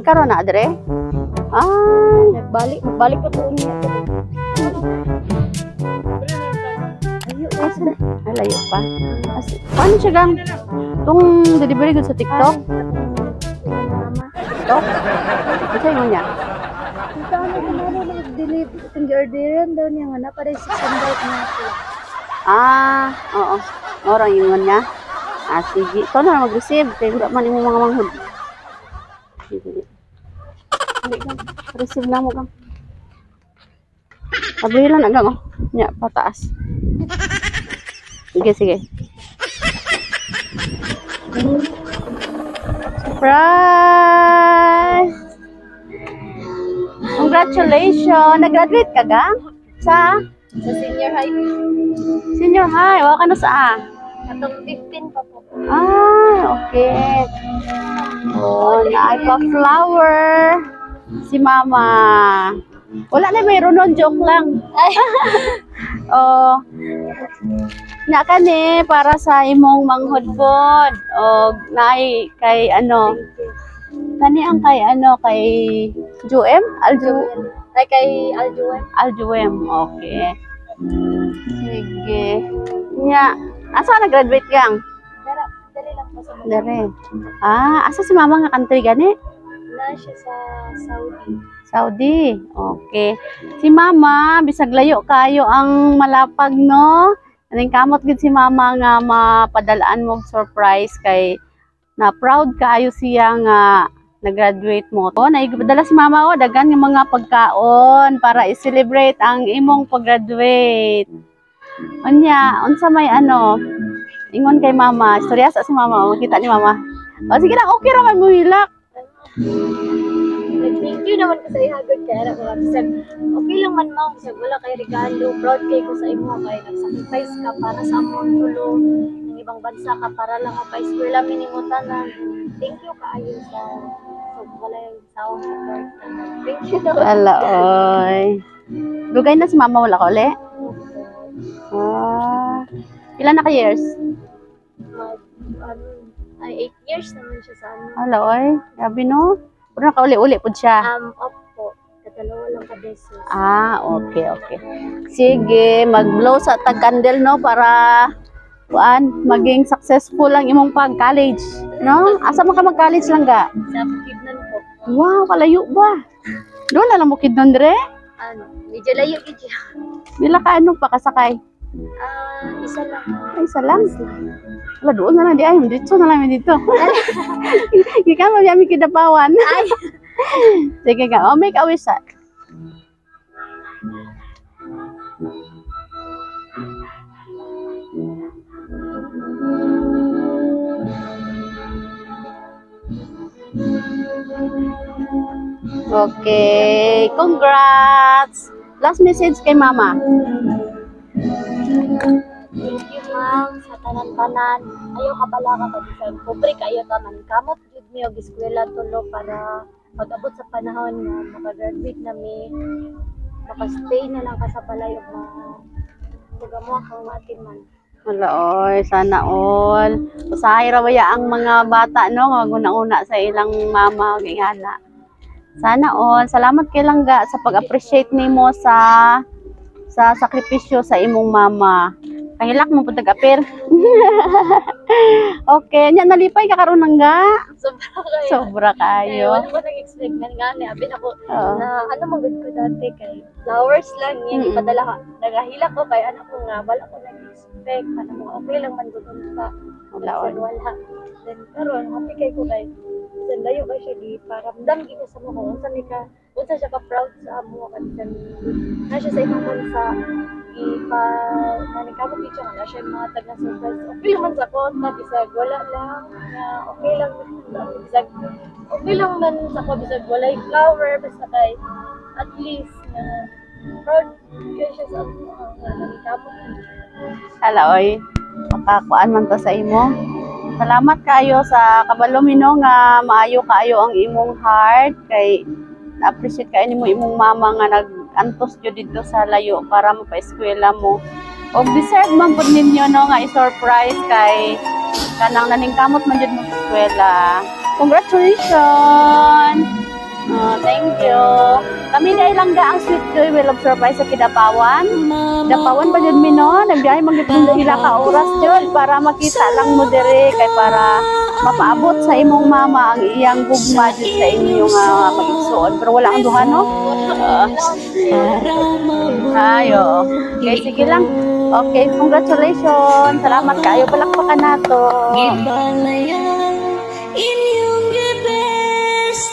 Karon na adre? Ay, Balik ko to niya. ayo asa. Ay, layo pa. Paano siya gang? Tung delivery gud sa TikTok? Mama. TikTok? Kasi mo niya. Ito ano kumano nag-delete kung orderan daw niya nga na para sa standard na ako. Oo. Orang ingon niya. Sige. Ikaw na mag-receive. Kaya wala man yung mga manghod. Sige. Receive na mo kang. Pabilan na gang. Nya, pataas. Sige. Surprise! Congratulations! Nag-graduate ka gang? Sa Senior high. senior high. Wala ka na sa Atong 15 pa po. okay. Oh, naay pa flower. Si mama. Wala na mayroon nun. Joke lang. Oh. Na kani para sa imong manghudbod. Oh, naay kay ano. Kani ang kay Juem? Ay kay Aljuan. Aljuem. Okay. Sige. Nya, asa nag-graduate kang? Dali lang po sa mga. Dere. Asa si mama nga country gani? Na siya sa Saudi. Saudi. Okay. Si mama, bisag layo kayo ang malapag, no? Aning kamot gid si mama nga mapadalaan mo surprise kay na proud kaayo siya nga nag-graduate mo. Naipadala si mama daghan nga mga pagkaon para i-celebrate ang imong pag-graduate. Unya, unsa may ingon kay mama, istorya sa si mama, makita ni mama. Sige lang, okay ra man mo hilak. Thank you naman ko sa ihagod kay anak ko. Bisag okay lang man ma'am, bisag wala kay regalo, proud kay ko sa imo kay nag-sacrifice ka para sa among tulo ng ibang bansa ka para lang mapa-school lamin nimo tanan. Thank you kaayo sa wala yung sound support. Thank you naman. Wala oy. Dugay na si mama wala ka uli? Ilan na ka years? Ay 8 years naman siya sa ano. Wala oy. Grabe no. Puro na ka uli pud siya. Opo. Katalawa lang ka beses. Okay. Sige, mag-blow sa tag-candle no para maging successful lang imong pag-college, no? Asa man ka mag-college lang ga? Sa Bukidnon po. Wow, kalayo ba? Doon na lang mo kidnon dire? Medyo layo gid siya. Bila ka pakasakay? Isa lang. Ay, isa lang. Wala, doon na lang di ay. Dito na lang dito. Ikaw mo yami kidapawan. Ay. Sige ka. Make a wish sa. Okay. Congrats. Last message kay mama. Thank you, ma'am, sa tanan-tanan. Ayaw kabala ka kasi pobre kayo taman. Kamot jud mi og eskwela tulo para pag-abot sa panahon nga maka-graduate na mi. Maka-stay na lang ka sa balay ug mo akong matin man. Wala oy, sana all. Usahay ra baya ang mga bata no, maguna-una sa ilang mama ug ingana. Sana all. Salamat kay langga sa pag-appreciate nimo sa sakripisyo sa imong mama. Kahilak mo pud tag-apir. Okay, nya nalipay ka karon nangga. Sobra kayo. Wala ko nag-expect nga ni abin ako na magud ko dati kay flowers lang yan ipadala ka. Nagahilak ko kay anak ko nga wala ko nag-expect okay lang man gud ka. Wala. Then karon happy kay ko kay layo ba siya di paramdam gid sa mo unsa siya ka proud sa amo kanang na siya sa ibang bansa nanikabot dito nga siya mga taga surprise okay lang man sa ko bisag wala lang okay lang bisag okay lang man sa ko bisag wala yung flower basta kay at least proud kay siya sa nanikabot. Hala oy, makakuan man to sa imo. Salamat kayo sa kabalo mino nga maayo kayo ang imong heart kay na-appreciate kayo nimo imong mama nga nag-antos jud dito sa layo para mapa-eskwela mo. Og deserve man pud ninyo no nga i-surprise kay kanang naningkamot man jud mo sa eskwela. Congratulations! Kami dahil lang ang Sweet Joy Will of Surprise sa Kidapawan. Kidapawan pa dyan mino, nagbiyahe magitong ila ka oras dyan para makita lang mo dire kay para mapaabot sa imong mama ang iyang gugma dyan sa inyong mag-igsoon. Pero wala kang duha, no? Ayo. Okay, sige lang. Okay, congratulations. Salamat kayo. Palakpakan nato. Inyong gibestihan,